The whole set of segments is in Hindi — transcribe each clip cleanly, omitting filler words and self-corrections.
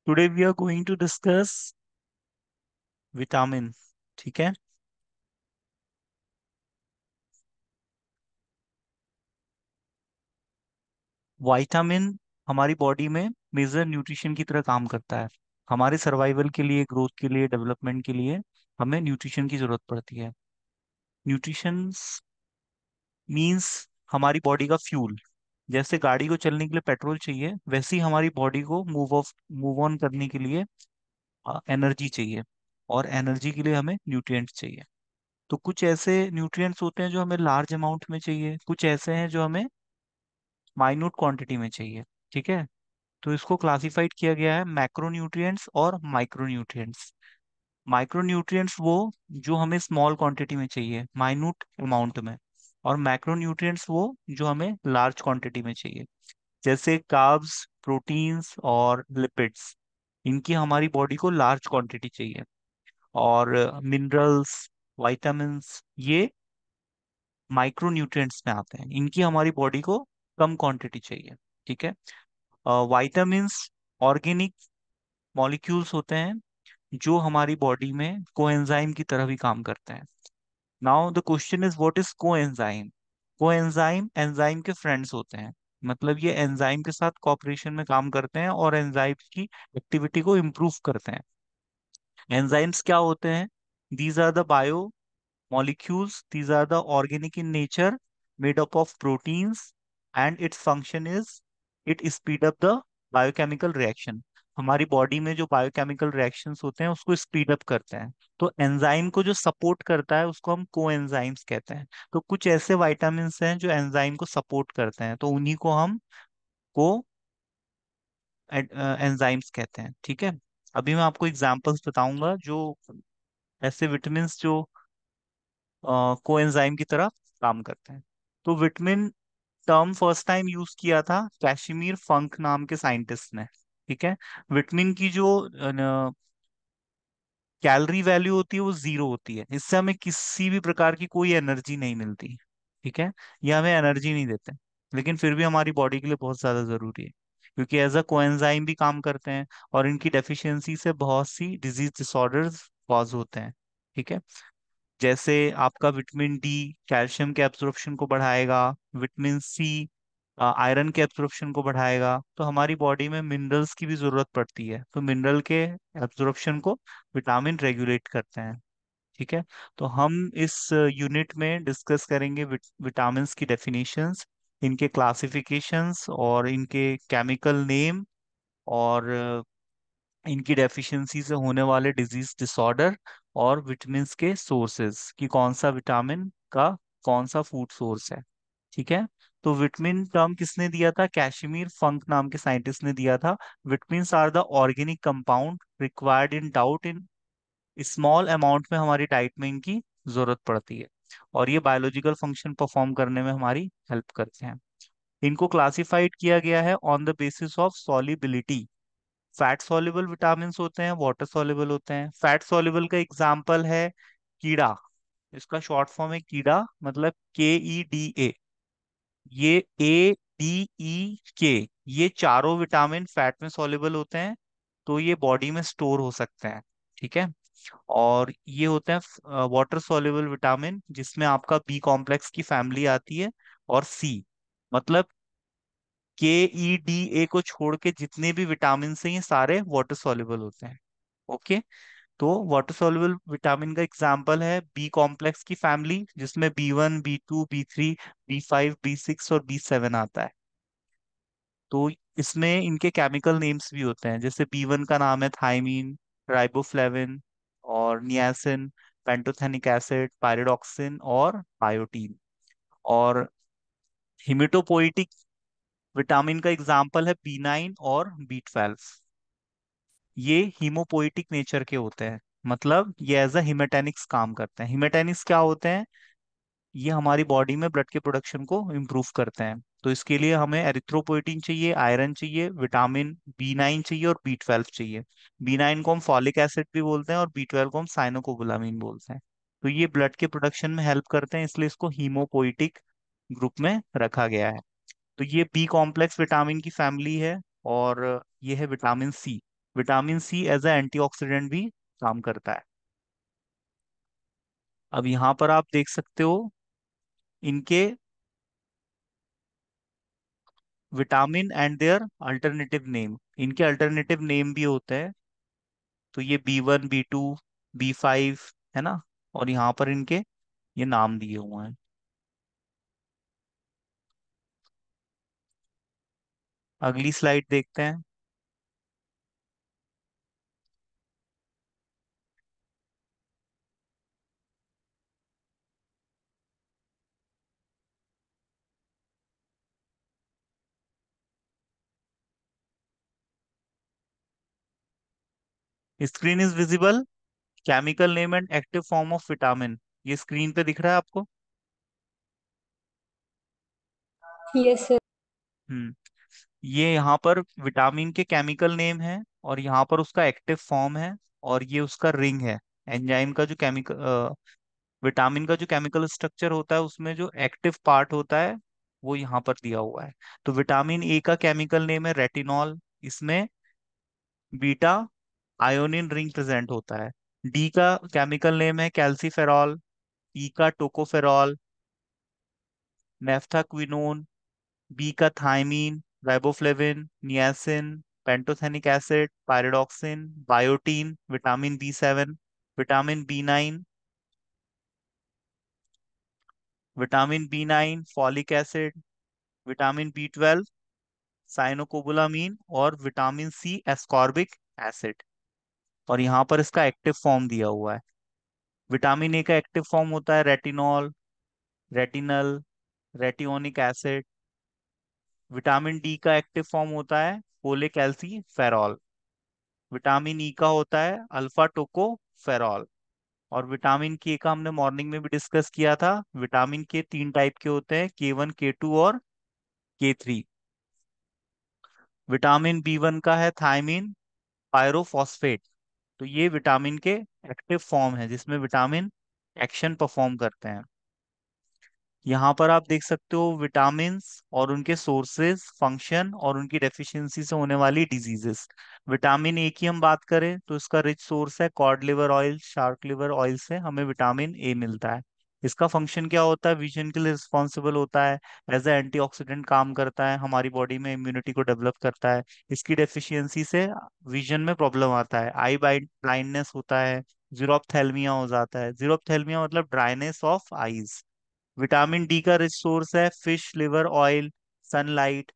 Today we are going to discuss vitamin. ठीक है। विटामिन हमारी बॉडी में मेजर न्यूट्रिशन की तरह काम करता है। हमारे सर्वाइवल के लिए, ग्रोथ के लिए, डेवलपमेंट के लिए हमें न्यूट्रिशन की जरूरत पड़ती है। न्यूट्रिशन मींस हमारी बॉडी का फ्यूल। जैसे गाड़ी को चलने के लिए पेट्रोल चाहिए, वैसे ही हमारी बॉडी को मूव ऑन करने के लिए एनर्जी चाहिए। और एनर्जी के लिए हमें न्यूट्रिएंट्स चाहिए। तो कुछ ऐसे न्यूट्रिएंट्स होते हैं जो हमें लार्ज अमाउंट में चाहिए, कुछ ऐसे हैं जो हमें माइन्यूट क्वांटिटी में चाहिए। ठीक है। तो इसको क्लासिफाइड किया गया है मैक्रोन्यूट्रिएंट्स और माइक्रोन्यूट्रिएंट्स। माइक्रोन्यूट्रिएंट्स वो जो हमें स्मॉल क्वांटिटी में चाहिए, माइन्यूट अमाउंट में। और मैक्रोन्यूट्रिएंट्स वो जो हमें लार्ज क्वांटिटी में चाहिए। जैसे कार्ब्स, प्रोटीन्स और लिपिड्स, इनकी हमारी बॉडी को लार्ज क्वांटिटी चाहिए। और मिनरल्स, विटामिन्स, ये माइक्रोन्यूट्रिएंट्स में आते हैं, इनकी हमारी बॉडी को कम क्वांटिटी चाहिए। ठीक है। विटामिन्स ऑर्गेनिक मॉलिक्यूल्स होते हैं जो हमारी बॉडी में कोएंजाइम की तरह भी काम करते हैं। Now the question is what is coenzyme. Coenzyme enzyme के फ्रेंड्स होते हैं। मतलब ये एंजाइम के साथ कॉपरेशन में काम करते हैं और एंजाइम की एक्टिविटी को इम्प्रूव करते हैं। एंजाइम्स क्या होते हैं? These are the bio molecules. These are the organic in nature, made up of proteins, and its function is it speed up the biochemical reaction. हमारी बॉडी में जो बायोकेमिकल रिएक्शंस होते हैं उसको स्पीड अप करते हैं। तो एंजाइम को जो सपोर्ट करता है उसको हम को एंजाइम्स कहते हैं। तो कुछ ऐसे विटामिन हैं जो एंजाइम को सपोर्ट करते हैं, तो उन्हीं को हम को एंजाइम्स कहते हैं। ठीक है। अभी मैं आपको एग्जांपल्स बताऊंगा जो ऐसे विटामिन जो कोएंजाइम की तरह काम करते हैं। तो vitamin term first time use किया था कैशिमीर फंक नाम के साइंटिस्ट ने। ठीक है। विटामिन की जो कैलोरी वैल्यू होती है वो 0 होती है। इससे हमें किसी भी प्रकार की कोई एनर्जी नहीं मिलती। ठीक है। ये हमें एनर्जी नहीं देते, लेकिन फिर भी हमारी बॉडी के लिए बहुत ज्यादा जरूरी है, क्योंकि एज अ कोएंजाइम भी काम करते हैं। और इनकी डेफिशिएंसी से बहुत सी डिजीज डिसऑर्डर्स कॉज होते हैं। ठीक है। जैसे आपका विटामिन डी कैल्शियम के एब्जॉर्प्शन को बढ़ाएगा, विटामिन सी आयरन के एब्जॉर्प्शन को बढ़ाएगा। तो हमारी बॉडी में मिनरल्स की भी जरूरत पड़ती है, तो मिनरल के एब्जॉर्प्शन को विटामिन रेगुलेट करते हैं। ठीक है। तो हम इस यूनिट में डिस्कस करेंगे विटामिन्स की डेफिनेशंस, इनके क्लासिफिकेशंस और इनके केमिकल नेम, और इनकी डेफिशिएंसी से होने वाले डिजीज डिसऑर्डर, और विटामिन्स के सोर्सेज कि कौन सा विटामिन का कौन सा फूड सोर्स है। ठीक है। तो विटामिन टर्म किसने दिया था? कैशिमीर फंक नाम के साइंटिस्ट ने दिया था। Vitamins are the organic compound required in doubt in small amount में हमारी डाइट में इनकी जरूरत पड़ती है, और ये बायोलॉजिकल फंक्शन परफॉर्म करने में हमारी हेल्प करते हैं। इनको क्लासिफाइड किया गया है on the basis of solubility. Fat soluble vitamin होते हैं, वाटर सॉल्युबल होते हैं। फैट सॉल्युबल का एग्जाम्पल है कीड़ा। इसका शॉर्ट फॉर्म है कीड़ा, मतलब KEDA। ये ADE, ये चारों विटामिन फैट में सॉल्युबल होते हैं, तो ये बॉडी में स्टोर हो सकते हैं। ठीक है। और ये होते हैं वाटर सॉल्युबल विटामिन, जिसमें आपका बी कॉम्प्लेक्स की फैमिली आती है, और सी। मतलब KEDA को छोड़ के जितने भी विटामिन हैं ये सारे वाटर सॉल्युबल होते हैं। ओके। तो वाटर सॉल्युबल विटामिन का एग्जांपल है बी कॉम्प्लेक्स की फैमिली, जिसमें B1, B2, B3, B5, B6 और B7 आता है। तो इसमें इनके केमिकल नेम्स भी होते हैं, जैसे B1 का नाम है थायमीन, राइबोफ्लेविन और नियासिन, पेंटोथेनिक एसिड, पायरिडॉक्सिन और बायोटीन। और हिमेटोपोइटिक विटामिन का एग्जाम्पल है B9 और B12। ये हीमोपोइटिक नेचर के होते हैं, मतलब ये एज अ हिमेटेनिक्स काम करते हैं। हिमेटेनिक्स क्या होते हैं? ये हमारी बॉडी में ब्लड के प्रोडक्शन को इम्प्रूव करते हैं। तो इसके लिए हमें एरिथ्रोपोइटिन चाहिए, आयरन चाहिए, विटामिन B9 चाहिए और B12 चाहिए। B9 को हम फॉलिक एसिड भी बोलते हैं और B12 को हम साइनोकोबुलामीन बोलते हैं। तो ये ब्लड के प्रोडक्शन में हेल्प करते हैं, इसलिए इसको हीमोपोइटिक ग्रुप में रखा गया है। तो ये बी कॉम्प्लेक्स विटामिन की फैमिली है। और ये है vitamin C. Vitamin C as a antioxidant भी काम करता है। अब यहाँ पर आप देख सकते हो इनके vitamin and their alternative name, इनके अल्टरनेटिव नेम भी होते हैं। तो ये B1, B2, B5 है ना, और यहाँ पर इनके ये नाम दिए हुए हैं। अगली स्लाइड देखते हैं। Screen is visible, chemical name and active form of vitamin, ये स्क्रीन पे दिख रहा है आपको। Yes sir. हम्म। ये यहाँ पर विटामिन के केमिकल नेम है, और यहाँ पर उसका एक्टिव फॉर्म है, और ये उसका रिंग है। एंजाइम का जो केमिकल, विटामिन का जो केमिकल स्ट्रक्चर होता है उसमें जो एक्टिव पार्ट होता है वो यहाँ पर दिया हुआ है। तो विटामिन ए का केमिकल नेम है रेटिनॉल, इसमें बीटा आयोनिन रिंग प्रेजेंट होता है। डी का केमिकल नेम है कैल्सीफेरॉल, ई का टोकोफेरॉल, नेफ्थाक्विनोन, बी का thiamine, riboflavin, niacin, pantothenic acid, pyridoxine, biotin, vitamin B7, vitamin B9, vitamin B9, folic acid, vitamin B12, cyanocobalamin, और विटामिन C एस्कॉर्बिक एसिड। और यहाँ पर इसका एक्टिव फॉर्म दिया हुआ है। विटामिन ए का एक्टिव फॉर्म होता है retinol, retinal, retinoic acid. Vitamin D का एक्टिव फॉर्म होता है फोलिक एल्सी फेरॉल। विटामिन ई का होता है अल्फा टोको फेरॉल। और विटामिन के का हमने मॉर्निंग में भी डिस्कस किया था। विटामिन के तीन टाइप के होते हैं, K1, K2 और K3। विटामिन B1 का है थायमीन पायरोफॉस्फेट। तो ये विटामिन के एक्टिव फॉर्म है जिसमें विटामिन एक्शन परफॉर्म करते हैं। यहाँ पर आप देख सकते हो विटामिन्स और उनके सोर्सेज, फंक्शन और उनकी डेफिशिएंसी से होने वाली डिजीजेस। विटामिन ए की हम बात करें तो इसका रिच सोर्स है cod liver oil, shark liver oil से हमें विटामिन ए मिलता है। इसका फंक्शन क्या होता है, विजन के लिए रिस्पॉन्सिबल होता है, एज ए एंटीऑक्सीडेंट काम करता है, हमारी बॉडी में इम्यूनिटी को डेवलप करता है। इसकी डेफिशिएंसी से विजन में प्रॉब्लम आता है, आई ब्लाइंडनेस होता है, जीरोप्थेल्मिया हो जाता है। जीरोप्थेल्मिया मतलब dryness of eyes. Vitamin D का रिच सोर्स है फिश लिवर ऑयल, सनलाइट,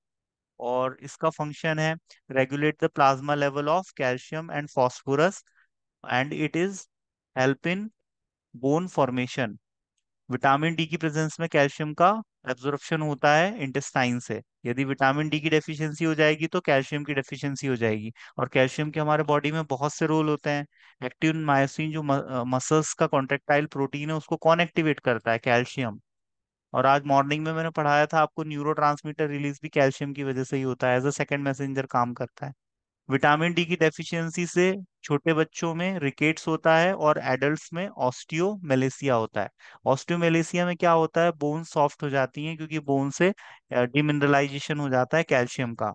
और इसका फंक्शन है regulate the plasma level of calcium and phosphorus, and it is help in bone formation. Vitamin D की प्रेजेंस में कैल्शियम का एब्जॉर्प्शन होता है इंटेस्टाइन से। यदि विटामिन डी की डेफिशिएंसी हो जाएगी तो कैल्शियम की डेफिशिएंसी हो जाएगी। और कैल्शियम के हमारे बॉडी में बहुत से रोल होते हैं। एक्टिन मायोसिन जो मसल्स का कॉन्ट्रेक्टाइल प्रोटीन है उसको कौन एक्टिवेट करता है, कैल्शियम। और आज मॉर्निंग में मैंने पढ़ाया था आपको न्यूरोट्रांसमीटर रिलीज भी कैल्शियम की वजह से ही होता है, एज अ सेकंड मैसेंजर काम करता है। विटामिन डी की डेफिशिएंसी से छोटे बच्चों में रिकेट्स होता है और एडल्ट्स में ऑस्टियोमेलेसिया होता है। ऑस्टियोमेलेसिया में क्या होता है, बोन सॉफ्ट हो जाती हैं क्योंकि बोन से डिमिनरलाइजेशन हो जाता है कैल्शियम का।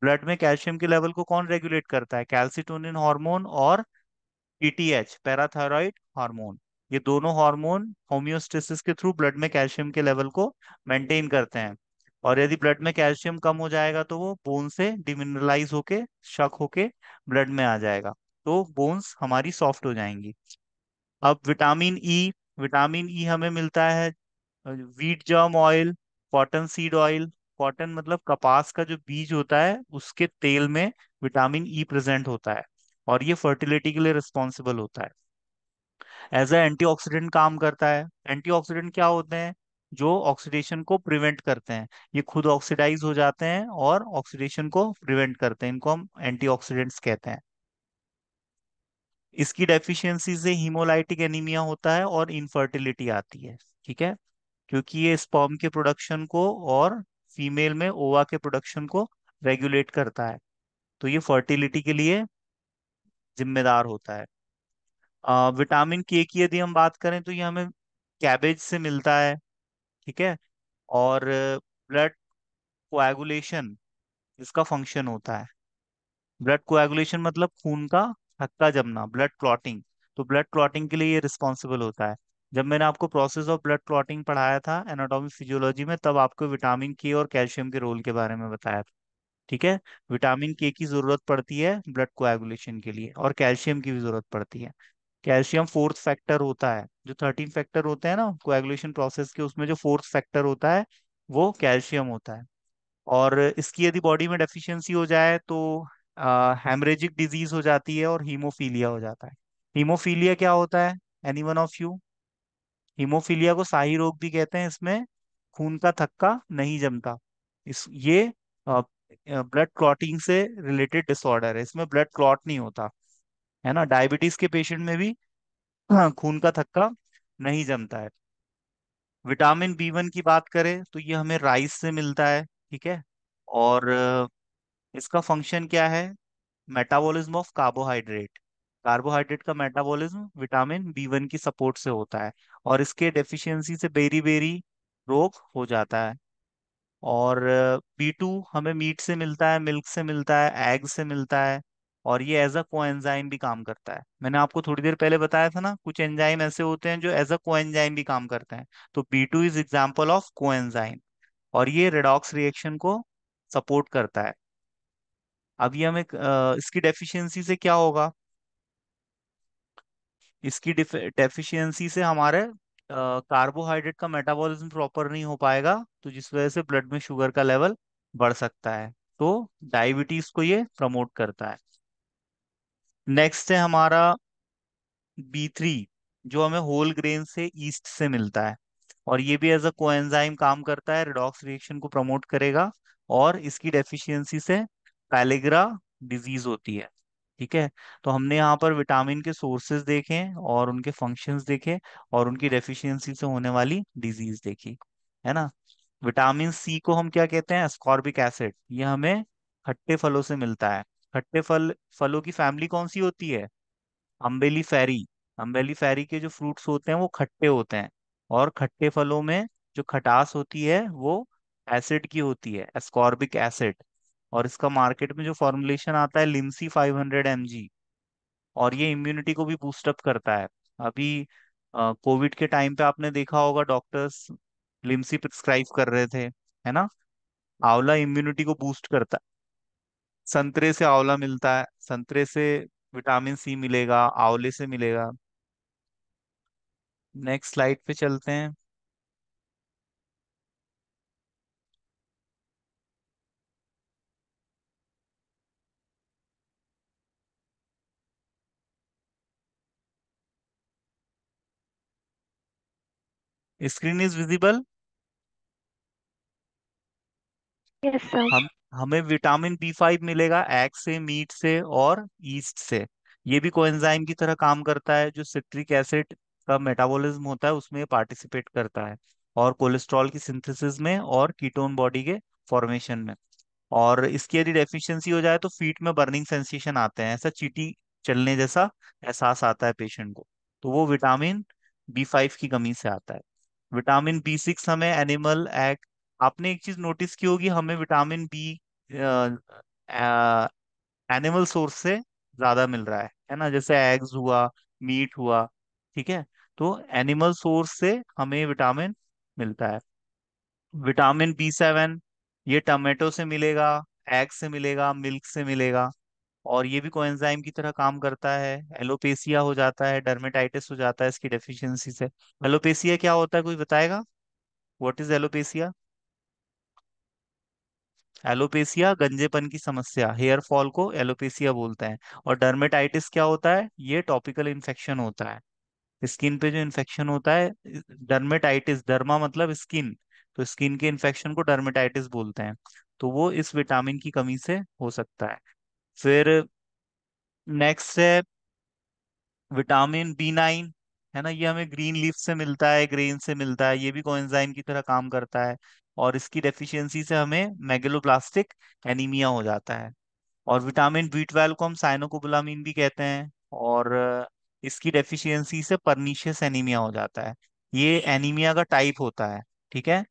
ब्लड में कैल्शियम के लेवल को कौन रेगुलेट करता है, कैल्सिटोनिन हार्मोन और PTH पैराथायरॉइड हार्मोन। ये दोनों हार्मोन होम्योस्टेसिस के थ्रू ब्लड में कैल्शियम के लेवल को मेंटेन करते हैं। और यदि ब्लड में कैल्शियम कम हो जाएगा तो वो बोन से डिमिनरलाइज होके, शक होके ब्लड में आ जाएगा, तो बोन्स हमारी सॉफ्ट हो जाएंगी। अब विटामिन ई हमें मिलता है wheat germ oil, cotton seed oil. Cotton मतलब कपास का जो बीज होता है उसके तेल में विटामिन ई प्रेजेंट होता है, और ये फर्टिलिटी के लिए रिस्पॉन्सिबल होता है। एज ए एंटीऑक्सीडेंट काम करता है। एंटीऑक्सीडेंट क्या होते हैं, जो ऑक्सीडेशन को प्रिवेंट करते हैं। ये खुद ऑक्सीडाइज हो जाते हैं और ऑक्सीडेशन को प्रिवेंट करते हैं, इनको हम एंटीऑक्सीडेंट्स कहते हैं। इसकी डेफिशिएंसी से हीमोलाइटिक एनीमिया होता है और इनफर्टिलिटी आती है। ठीक है, क्योंकि ये स्पर्म के प्रोडक्शन को और फीमेल में ओवा के प्रोडक्शन को रेगुलेट करता है, तो ये फर्टिलिटी के लिए जिम्मेदार होता है। विटामिन के की यदि हम बात करें तो ये हमें कैबेज से मिलता है। ठीक है, और ब्लड कोएगुलेशन इसका फंक्शन होता है। ब्लड कोएगुलेशन मतलब खून का थक्का जमना, ब्लड क्लॉटिंग। तो ब्लड क्लॉटिंग के लिए ये रिस्पॉन्सिबल होता है। जब मैंने आपको प्रोसेस ऑफ ब्लड क्लॉटिंग पढ़ाया था एनाटॉमी फिजियोलॉजी में, तब आपको विटामिन के और कैल्शियम के रोल के बारे में बताया था। ठीक है। विटामिन के की जरूरत पड़ती है ब्लड कोएगुलेशन के लिए, और कैल्शियम की भी जरूरत पड़ती है। कैल्शियम फोर्थ फैक्टर होता है। जो 13 फैक्टर होते हैं ना कोएगुलेशन प्रोसेस के, उसमें जो फोर्थ फैक्टर होता है वो कैल्शियम होता है। और इसकी यदि बॉडी में डेफिशिएंसी हो जाए तो हेमरेजिक डिजीज हो जाती है और हीमोफीलिया हो जाता है। हीमोफीलिया क्या होता है? Any one of you? Haemophilia को शाही रोग भी कहते हैं। इसमें खून का थक्का नहीं जमता। इस ये ब्लड क्लॉटिंग से रिलेटेड डिसऑर्डर है, इसमें ब्लड क्लॉट नहीं होता। है ना, डायबिटीज के पेशेंट में भी खून का थक्का नहीं जमता है। विटामिन बी 1 की बात करें तो ये हमें राइस से मिलता है। ठीक है। और इसका फंक्शन क्या है? Metabolism of carbohydrate. कार्बोहाइड्रेट का मेटाबॉलिज्म विटामिन बी 1 की सपोर्ट से होता है। और इसके डेफिशिएंसी से बेरी बेरी रोग हो जाता है। और बी 2 हमें मीट से मिलता है, मिल्क से मिलता है, एग से मिलता है। और ये एज अ कोएंजाइम भी काम करता है। मैंने आपको थोड़ी देर पहले बताया था ना, कुछ एंजाइम ऐसे होते हैं जो एज अ कोएंजाइम भी काम करते हैं। तो B 2 is example of coenzyme. और ये रेडॉक्स रिएक्शन को सपोर्ट करता है। अब ये हमें इसकी डेफिशिएंसी से क्या होगा? इसकी डेफिशिएंसी से हमारे कार्बोहाइड्रेट का मेटाबॉलिज्म प्रॉपर नहीं हो पाएगा, तो जिस वजह से ब्लड में शुगर का लेवल बढ़ सकता है। तो डायबिटीज को ये प्रमोट करता है। नेक्स्ट है हमारा बी 3, जो हमें होल ग्रेन से ईस्ट से मिलता है। और ये भी एज अ कोएंजाइम काम करता है, रिडॉक्स रिएक्शन को प्रमोट करेगा। और इसकी डेफिशिएंसी से पैलिग्रा डिजीज होती है। ठीक है। तो हमने यहाँ पर विटामिन के सोर्सेज देखे और उनके फंक्शंस देखे, और उनकी डेफिशिएंसी से होने वाली डिजीज देखी। है ना। विटामिन सी को हम क्या कहते हैं? Ascorbic acid. ये हमें खट्टे फलों से मिलता है। खट्टे फलों की फैमिली कौन सी होती है? अम्बेली फैरी। अम्बेली फैरी के जो फ्रूट्स होते हैं वो खट्टे होते हैं। और खट्टे फलों में जो खटास होती है वो एसिड की होती है, एस्कॉर्बिक एसिड। और इसका मार्केट में जो फॉर्मुलेशन आता है लिम्सी 500 mg। और ये इम्यूनिटी को भी बूस्टअप करता है। अभी कोविड के टाइम पे आपने देखा होगा डॉक्टर्स लिम्सी प्रिस्क्राइब कर रहे थे। है ना। आंवला इम्यूनिटी को बूस्ट करता है। संतरे से आंवला मिलता है, संतरे से विटामिन सी मिलेगा, आंवले से मिलेगा। नेक्स्ट स्लाइड पे चलते हैं। Screen is visible. Yes sir. हम हमें विटामिन बी 5 मिलेगा एग से, मीट से और ईस्ट से। ये भी कोएंजाइम की तरह काम करता है। जो सिट्रिक एसिड का मेटाबॉलिज्म होता है उसमें पार्टिसिपेट करता है, और कोलेस्ट्रॉल की सिंथेसिस में और कीटोन बॉडी के फॉर्मेशन में। और इसकी यदि डेफिशिएंसी हो जाए तो फीट में बर्निंग सेंसेशन आते हैं, ऐसा चींटी चलने जैसा एहसास आता है पेशेंट को। तो वो विटामिन बी 5 की कमी से आता है। विटामिन बी 6 हमें एनिमल एग। आपने एक चीज नोटिस की होगी, हमें विटामिन बी एनिमल सोर्स से ज्यादा मिल रहा है ना, जैसे एग्स हुआ, मीट हुआ। ठीक है। तो एनिमल सोर्स से हमें विटामिन मिलता है। विटामिन बी 7 ये टमाटो से मिलेगा, एग से मिलेगा, मिल्क से मिलेगा। और ये भी कोएंजाइम की तरह काम करता है। एलोपेसिया हो जाता है, डर्मेटाइटिस हो जाता है इसकी डेफिशिएंसी से। एलोपेसिया क्या होता है, कोई बताएगा? What is alopecia? एलोपेसिया गंजेपन की समस्या, हेयर फॉल को एलोपेसिया बोलते हैं। और डर्मेटाइटिस क्या होता है? ये टॉपिकल इन्फेक्शन होता है, स्किन पे जो इन्फेक्शन होता है। डर्मेटाइटिस, डर्मा मतलब स्किन, तो स्किन के इन्फेक्शन को डर्मेटाइटिस बोलते हैं। तो वो इस विटामिन की कमी से हो सकता है। फिर नेक्स्ट है विटामिन बी 9। है ना, ये हमें ग्रीन लीफ से मिलता है, ग्रेन से मिलता है, ये भी कोएंजाइम की तरह काम करता है। और इसकी डेफिशिएंसी से हमें मेगलोब्लास्टिक एनीमिया हो जाता है। और विटामिन बी 12 को हम साइनोकोबालामिन भी कहते हैं। और इसकी डेफिशिएंसी से परनीशियस एनीमिया हो जाता है। ये एनीमिया का टाइप होता है। ठीक है।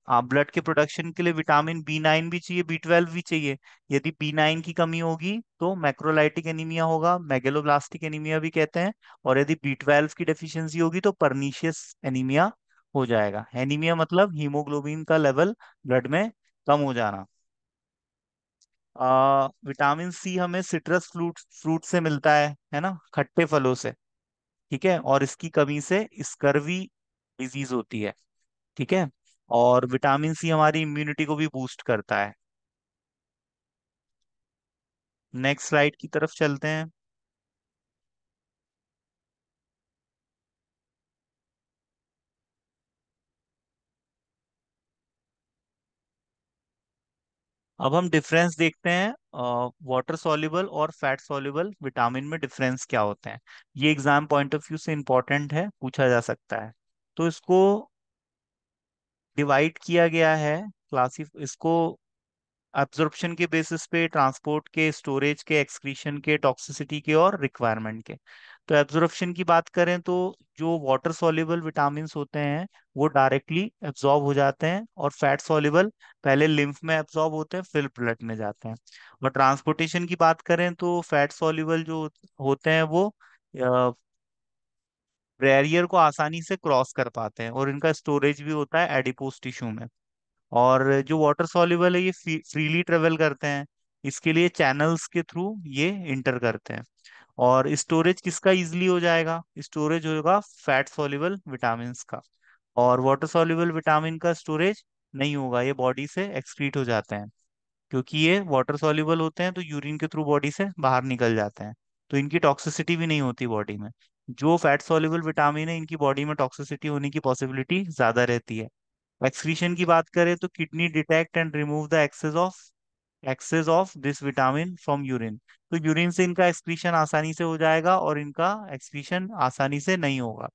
ब्लड के प्रोडक्शन के लिए विटामिन B9 भी चाहिए, B12 भी चाहिए। यदि B9 की कमी होगी तो मैक्रोलाइटिक एनीमिया होगा, मेगलोब्लास्टिक एनीमिया भी कहते हैं। और यदि B12 की डेफिशिएंसी होगी तो परनीशियस एनीमिया हो जाएगा। एनीमिया मतलब हीमोग्लोबिन का लेवल ब्लड में कम हो जाना। विटामिन सी हमें सिट्रस फ्रूट फ्रूट से मिलता है ना, खट्टे फलों से। ठीक है, और इसकी कमी से स्कर्वी डिजीज होती है। ठीक है, और विटामिन सी हमारी इम्यूनिटी को भी बूस्ट करता है। नेक्स्ट स्लाइड की तरफ चलते हैं। अब हम डिफरेंस देखते हैं, वाटर सॉल्युबल और फैट सॉल्युबल विटामिन में डिफरेंस क्या होते हैं। ये एग्जाम पॉइंट ऑफ व्यू से इंपॉर्टेंट है, पूछा जा सकता है। तो इसको डिवाइड किया गया है, क्लासिफ इसको एब्जॉर्प्शन के बेसिस पे, ट्रांसपोर्ट के, स्टोरेज के, एक्सक्रीशन के, टॉक्सिसिटी के और रिक्वायरमेंट के। तो एब्जॉर्प्शन की बात करें तो जो वाटर सॉल्युबल विटामिन्स होते हैं वो डायरेक्टली एब्जॉर्ब हो जाते हैं, और फैट सॉल्युबल पहले लिम्फ में एब्जॉर्ब होते हैं फिर ब्लड में जाते हैं। और ट्रांसपोर्टेशन की बात करें तो फैट सॉल्युबल जो होते हैं वो बैरियर को आसानी से क्रॉस कर पाते हैं, और इनका स्टोरेज भी होता है एडिपोज टिश्यू में। और जो वाटर सॉल्युबल है ये फ्रीली ट्रेवल करते हैं, इसके लिए चैनल्स के थ्रू ये इंटर करते हैं। और स्टोरेज किसका इजीली हो जाएगा, स्टोरेज होगा फैट सॉल्युबल विटामिन्स का। और वाटर सॉल्युबल विटामिन का स्टोरेज नहीं होगा, ये बॉडी से एक्सक्रीट हो जाते हैं। क्योंकि ये वाटर सॉल्युबल होते हैं तो यूरिन के थ्रू बॉडी से बाहर निकल जाते हैं, तो इनकी टॉक्सिसिटी भी नहीं होती बॉडी में। जो फैट सॉल्युबल विटामिन है इनकी बॉडी में टॉक्सिसिटी होने की पॉसिबिलिटी ज्यादा रहती है। एक्सक्रीशन की बात करें तो kidney detect and remove the excess of this vitamin from urine. तो यूरिन से इनका एक्सक्रीशन आसानी से हो जाएगा और इनका एक्सक्रीशन आसानी से नहीं होगा।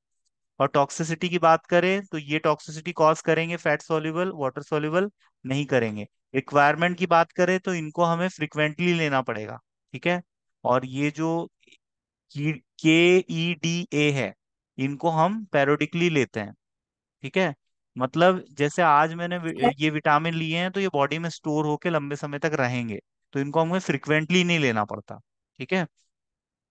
और टॉक्सिसिटी की बात करें तो ये टॉक्सिसिटी कॉज करेंगे फैट सॉल्युबल, वाटर सॉल्युबल नहीं करेंगे। रिक्वायरमेंट की बात करें तो इनको हमें फ्रिक्वेंटली लेना पड़ेगा। ठीक है, और ये जो KEDA है इनको हम पेरियोडिकली लेते हैं। ठीक है, मतलब जैसे आज मैंने ये विटामिन लिए हैं तो ये बॉडी में स्टोर होके लंबे समय तक रहेंगे, तो इनको हमें फ्रिक्वेंटली नहीं लेना पड़ता। ठीक है,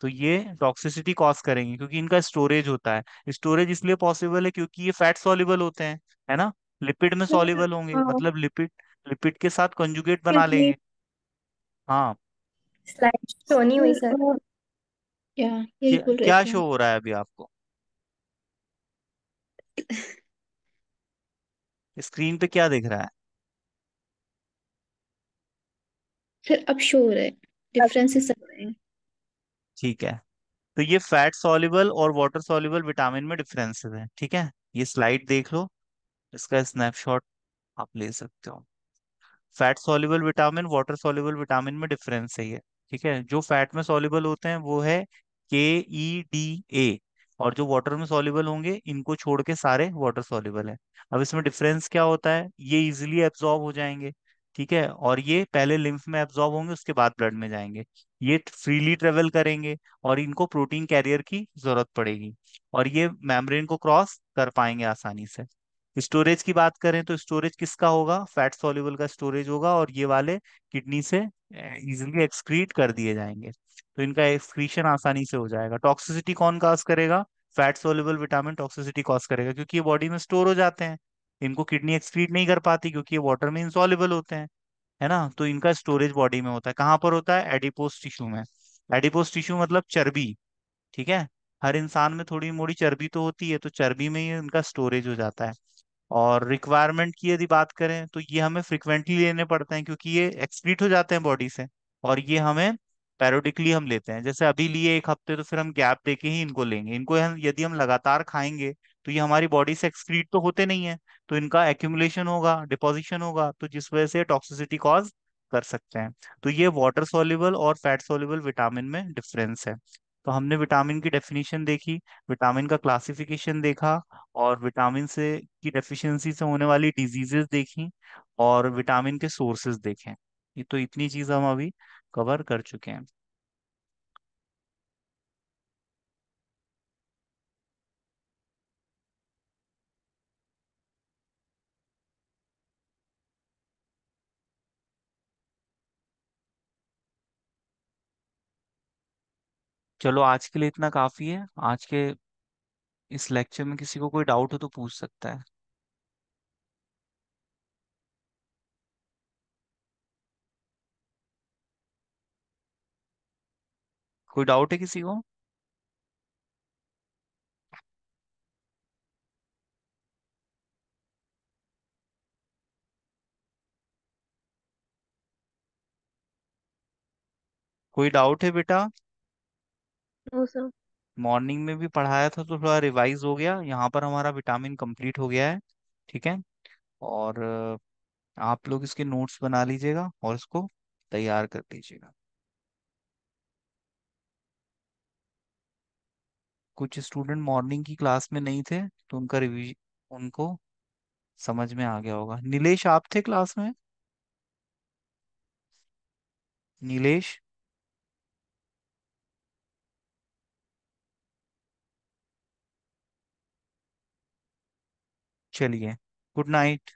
तो ये टॉक्सिसिटी कॉज करेंगे क्योंकि इनका स्टोरेज होता है। स्टोरेज इसलिए पॉसिबल है क्योंकि ये फैट सॉल्युबल होते हैं, है ना। लिपिड में सॉल्युबल होंगे, हाँ, मतलब लिपिड लिपिड के साथ कंजुगेट बना क्योंकि लेंगे। हाँ। स्लाइड शो नहीं हुई सर। क्या यही क्या बोल रहे क्या थे शो आप? हो रहा है अभी आपको स्क्रीन पे, क्या दिख रहा फिर अब शो हो रहा है, है? डिफरेंसेस आ रहे हैं। ठीक है, तो ये फैट सॉल्युबल और वाटर सॉल्युबल विटामिन में डिफरेंसेस हैं। ठीक है, ये स्लाइड देख लो, इसका स्नैपशॉट आप ले सकते हो। Fat soluble vitamin, water soluble vitamin में डिफरेंस है ये। ठीक है, जो फैट में सॉल्युबल होते हैं वो है KEDA, और जो वाटर में सॉल्युबल होंगे इनको छोड़ के सारे वाटर सॉल्युबल है। अब इसमें डिफरेंस क्या होता है, ये इजिली एब्जॉर्ब हो जाएंगे। ठीक है, और ये पहले लिम्फ में एब्जॉर्ब होंगे उसके बाद ब्लड में जाएंगे। ये फ्रीली ट्रेवल करेंगे, और इनको प्रोटीन कैरियर की जरूरत पड़ेगी, और ये मेम्ब्रेन को क्रॉस कर पाएंगे आसानी से। स्टोरेज की बात करें तो स्टोरेज किसका होगा, फैट सॉल्युबल का स्टोरेज होगा, और ये वाले किडनी से इजिली एक्सक्रीट कर दिए जाएंगे, तो इनका एक्सक्रीशन आसानी से हो जाएगा। टॉक्सिसिटी कौन कॉज करेगा, fat soluble vitamin toxicity cause करेगा क्योंकि ये बॉडी में स्टोर हो जाते हैं। इनको किडनी एक्सक्रीट नहीं कर पाती क्योंकि ये वाटर में इंसॉल्युबल होते हैं, है ना। तो इनका स्टोरेज बॉडी में होता है, कहाँ पर होता है, एडिपोज टिश्यू में। एडिपोज टिश्यू मतलब चर्बी। ठीक है, हर इंसान में थोड़ी मोड़ी चर्बी तो होती है, तो चर्बी में ही इनका स्टोरेज हो जाता है। और रिक्वायरमेंट की यदि बात करें तो ये हमें फ्रिक्वेंटली लेने पड़ते हैं क्योंकि ये एक्सक्रीट हो जाते हैं बॉडी से, और ये हमें पैरोडिकली हम लेते हैं। जैसे अभी लिए 1 हफ्ते तो फिर हम गैप देके ही इनको लेंगे। इनको यदि हम लगातार खाएंगे तो ये हमारी बॉडी से एक्सक्रीट तो होते नहीं है, तो इनका एक्यूमुलेशन होगा, डिपोजिशन होगा, तो जिस वजह से टॉक्सिसिटी कॉज कर सकते हैं। तो ये वाटर सॉल्युबल और फैट सॉल्युबल विटामिन में डिफरेंस है। तो हमने विटामिन की डेफिनेशन देखी, विटामिन का क्लासिफिकेशन देखा, और विटामिन से की डेफिशिएंसी से होने वाली डिजीजेस देखी, और विटामिन के सोर्सेज देखें। ये तो इतनी चीज हम अभी कवर कर चुके हैं। चलो आज के लिए इतना काफी है। आज के इस लेक्चर में किसी को कोई डाउट हो तो पूछ सकता है। कोई डाउट है किसी को? कोई डाउट है बेटा? वो सब। मॉर्निंग में भी पढ़ाया था तो थोड़ा रिवाइज हो गया, यहाँ पर हमारा विटामिन कंप्लीट हो गया है। ठीक है। और आप लोग इसके नोट्स बना लीजिएगा और इसको तैयार कर लीजिएगा। कुछ स्टूडेंट मॉर्निंग की क्लास में नहीं थे तो उनका रिवीज उनको समझ में आ गया होगा। नीलेश आप थे क्लास में? नीलेश? चलिए, गुड नाइट।